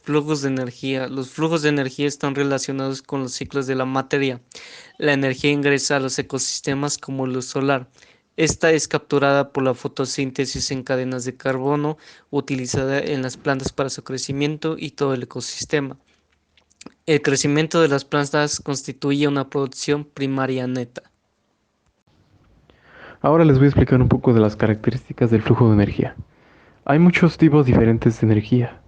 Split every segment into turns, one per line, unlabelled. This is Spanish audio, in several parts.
Flujos de energía. Los flujos de energía están relacionados con los ciclos de la materia. La energía ingresa a los ecosistemas como luz solar. Esta es capturada por la fotosíntesis en cadenas de carbono, utilizada en las plantas para su crecimiento y todo el ecosistema. El crecimiento de las plantas constituye una producción primaria neta.
Ahora les voy a explicar un poco de las características del flujo de energía. Hay muchos tipos diferentes de energía,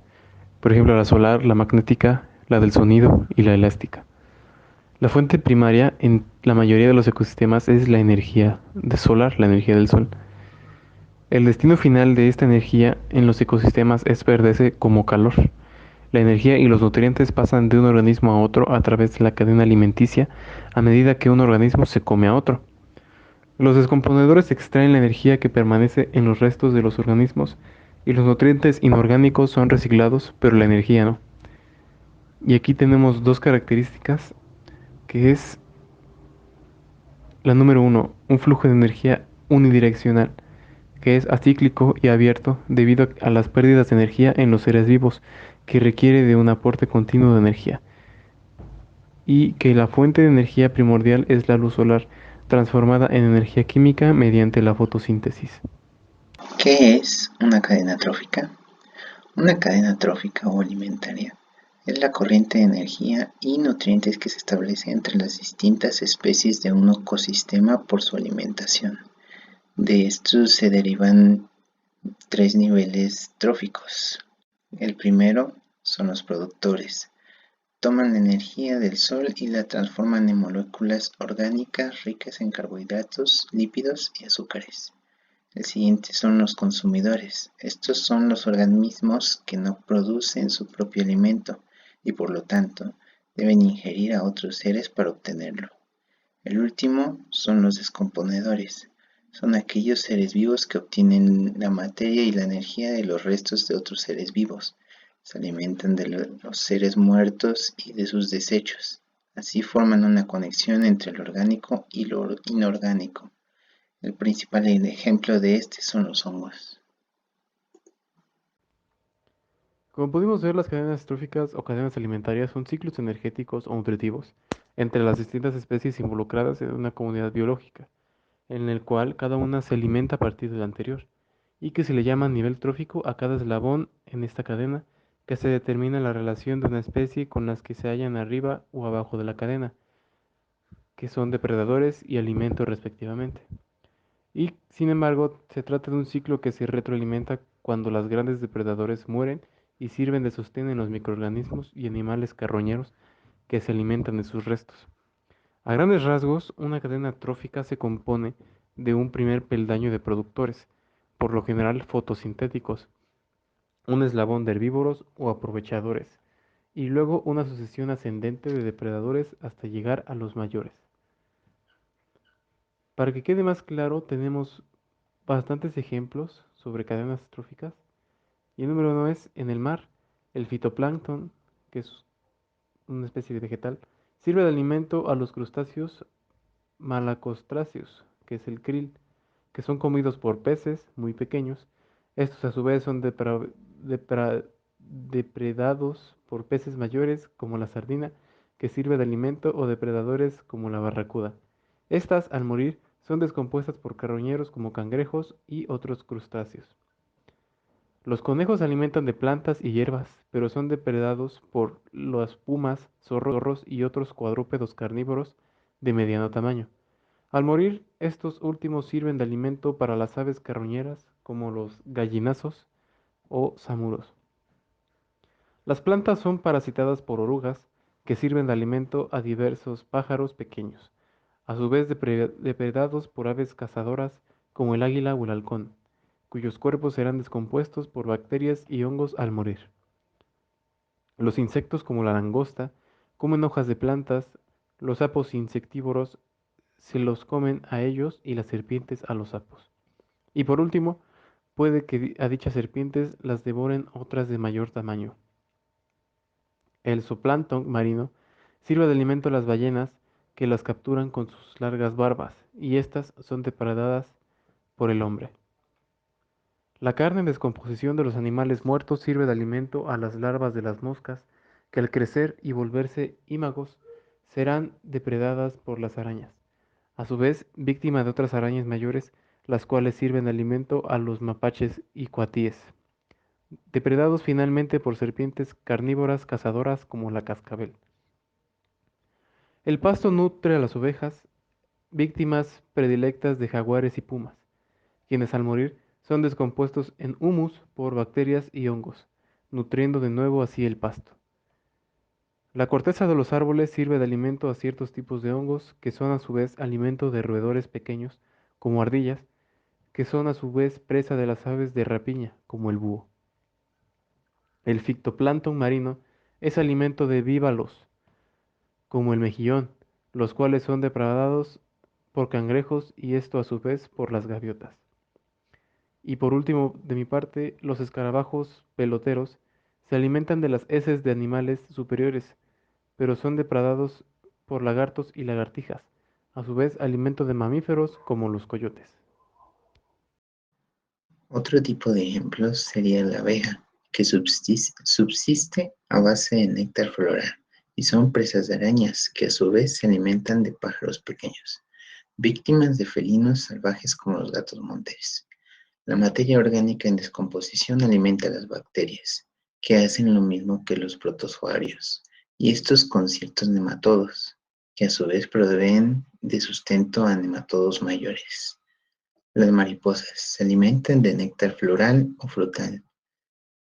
por ejemplo la solar, la magnética, la del sonido y la elástica. La fuente primaria en la mayoría de los ecosistemas es la energía de solar, la energía del sol. El destino final de esta energía en los ecosistemas es perderse como calor. La energía y los nutrientes pasan de un organismo a otro a través de la cadena alimenticia a medida que un organismo se come a otro. Los descomponedores extraen la energía que permanece en los restos de los organismos y los nutrientes inorgánicos son reciclados, pero la energía no. Y aquí tenemos dos características, que es la número uno, un flujo de energía unidireccional, que es acíclico y abierto debido a las pérdidas de energía en los seres vivos, que requiere de un aporte continuo de energía. Y que la fuente de energía primordial es la luz solar, transformada en energía química mediante la fotosíntesis.
¿Qué es una cadena trófica? Una cadena trófica o alimentaria es la corriente de energía y nutrientes que se establece entre las distintas especies de un ecosistema por su alimentación. De estos se derivan tres niveles tróficos. El primero son los productores. Toman la energía del sol y la transforman en moléculas orgánicas ricas en carbohidratos, lípidos y azúcares. El siguiente son los consumidores. Estos son los organismos que no producen su propio alimento y por lo tanto deben ingerir a otros seres para obtenerlo. El último son los descomponedores. Son aquellos seres vivos que obtienen la materia y la energía de los restos de otros seres vivos. Se alimentan de los seres muertos y de sus desechos. Así forman una conexión entre lo orgánico y lo inorgánico. El principal ejemplo de este son los hongos.
Como pudimos ver, las cadenas tróficas o cadenas alimentarias son ciclos energéticos o nutritivos entre las distintas especies involucradas en una comunidad biológica, en el cual cada una se alimenta a partir de la anterior, y que se le llama nivel trófico a cada eslabón en esta cadena, que se determina la relación de una especie con las que se hallan arriba o abajo de la cadena, que son depredadores y alimentos respectivamente. Y, sin embargo, se trata de un ciclo que se retroalimenta cuando los grandes depredadores mueren y sirven de sostén en los microorganismos y animales carroñeros que se alimentan de sus restos. A grandes rasgos, una cadena trófica se compone de un primer peldaño de productores, por lo general fotosintéticos, un eslabón de herbívoros o aprovechadores, y luego una sucesión ascendente de depredadores hasta llegar a los mayores. Para que quede más claro, tenemos bastantes ejemplos sobre cadenas tróficas. Y el número uno es en el mar, el fitoplancton, que es una especie de vegetal, sirve de alimento a los crustáceos malacostráceos, que es el krill, que son comidos por peces muy pequeños. Estos a su vez son depredados por peces mayores como la sardina, que sirve de alimento, o depredadores como la barracuda. Estas, al morir, son descompuestas por carroñeros como cangrejos y otros crustáceos. Los conejos se alimentan de plantas y hierbas, pero son depredados por las pumas, zorros y otros cuadrúpedos carnívoros de mediano tamaño. Al morir, estos últimos sirven de alimento para las aves carroñeras como los gallinazos o zamuros. Las plantas son parasitadas por orugas que sirven de alimento a diversos pájaros pequeños, a su vez depredados por aves cazadoras como el águila o el halcón, cuyos cuerpos serán descompuestos por bacterias y hongos al morir. Los insectos como la langosta comen hojas de plantas, los sapos insectívoros se los comen a ellos y las serpientes a los sapos. Y por último, puede que a dichas serpientes las devoren otras de mayor tamaño. El zooplancton marino sirve de alimento a las ballenas que las capturan con sus largas barbas y estas son depredadas por el hombre. La carne en descomposición de los animales muertos sirve de alimento a las larvas de las moscas, que al crecer y volverse ímagos serán depredadas por las arañas, a su vez víctima de otras arañas mayores, las cuales sirven de alimento a los mapaches y cuatíes, depredados finalmente por serpientes carnívoras cazadoras como la cascabel. El pasto nutre a las ovejas, víctimas predilectas de jaguares y pumas, quienes al morir son descompuestos en humus por bacterias y hongos, nutriendo de nuevo así el pasto. La corteza de los árboles sirve de alimento a ciertos tipos de hongos, que son a su vez alimento de roedores pequeños, como ardillas, que son a su vez presa de las aves de rapiña, como el búho. El fitoplancton marino es alimento de bivalvos, como el mejillón, los cuales son depredados por cangrejos y esto a su vez por las gaviotas. Y por último, de mi parte, los escarabajos peloteros se alimentan de las heces de animales superiores, pero son depredados por lagartos y lagartijas, a su vez alimento de mamíferos como los coyotes.
Otro tipo de ejemplos sería la abeja, que subsiste a base de néctar floral, y son presas de arañas, que a su vez se alimentan de pájaros pequeños, víctimas de felinos salvajes como los gatos monteses. La materia orgánica en descomposición alimenta a las bacterias, que hacen lo mismo que los protozoarios, y estos con ciertos nematodos, que a su vez proveen de sustento a nematodos mayores. Las mariposas se alimentan de néctar floral o frutal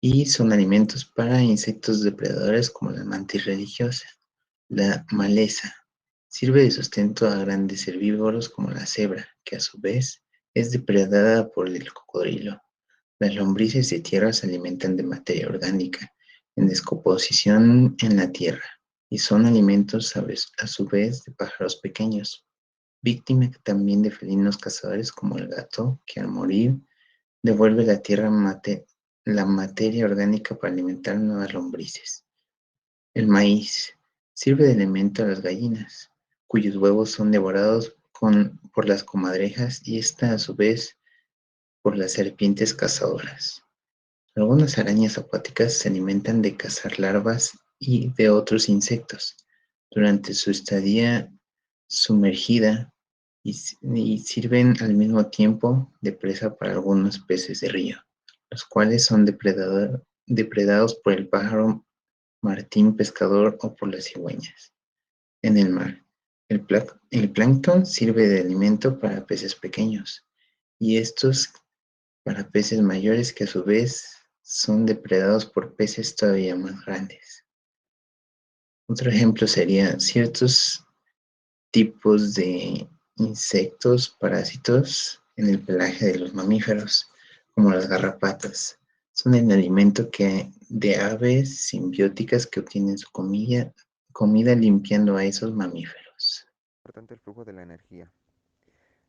y son alimentos para insectos depredadores como la mantis religiosa. La maleza sirve de sustento a grandes herbívoros como la cebra, que a su vez es depredada por el cocodrilo. Las lombrices de tierra se alimentan de materia orgánica en descomposición en la tierra y son alimentos a su vez de pájaros pequeños, víctima también de felinos cazadores como el gato, que al morir devuelve la tierra la materia orgánica para alimentar nuevas lombrices. El maíz sirve de alimento a las gallinas, cuyos huevos son devorados por las comadrejas y esta a su vez por las serpientes cazadoras. Algunas arañas acuáticas se alimentan de cazar larvas y de otros insectos durante su estadía sumergida y sirven al mismo tiempo de presa para algunos peces de río, los cuales son depredados por el pájaro martín pescador o por las cigüeñas. En el mar, el plancton sirve de alimento para peces pequeños y estos para peces mayores que a su vez son depredados por peces todavía más grandes. Otro ejemplo sería ciertos tipos de insectos parásitos en el pelaje de los mamíferos, como las garrapatas. Son el alimento de aves simbióticas que obtienen su comida limpiando a esos mamíferos.
Importante el flujo de la energía.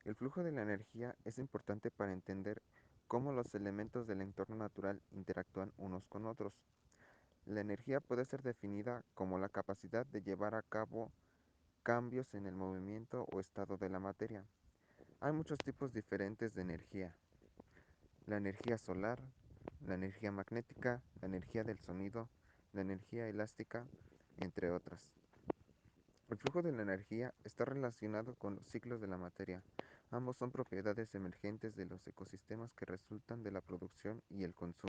El flujo de la energía es importante para entender cómo los elementos del entorno natural interactúan unos con otros. La energía puede ser definida como la capacidad de llevar a cabo cambios en el movimiento o estado de la materia. Hay muchos tipos diferentes de energía: la energía solar, la energía magnética, la energía del sonido, la energía elástica, entre otras. El flujo de la energía está relacionado con los ciclos de la materia. Ambos son propiedades emergentes de los ecosistemas que resultan de la producción y el consumo.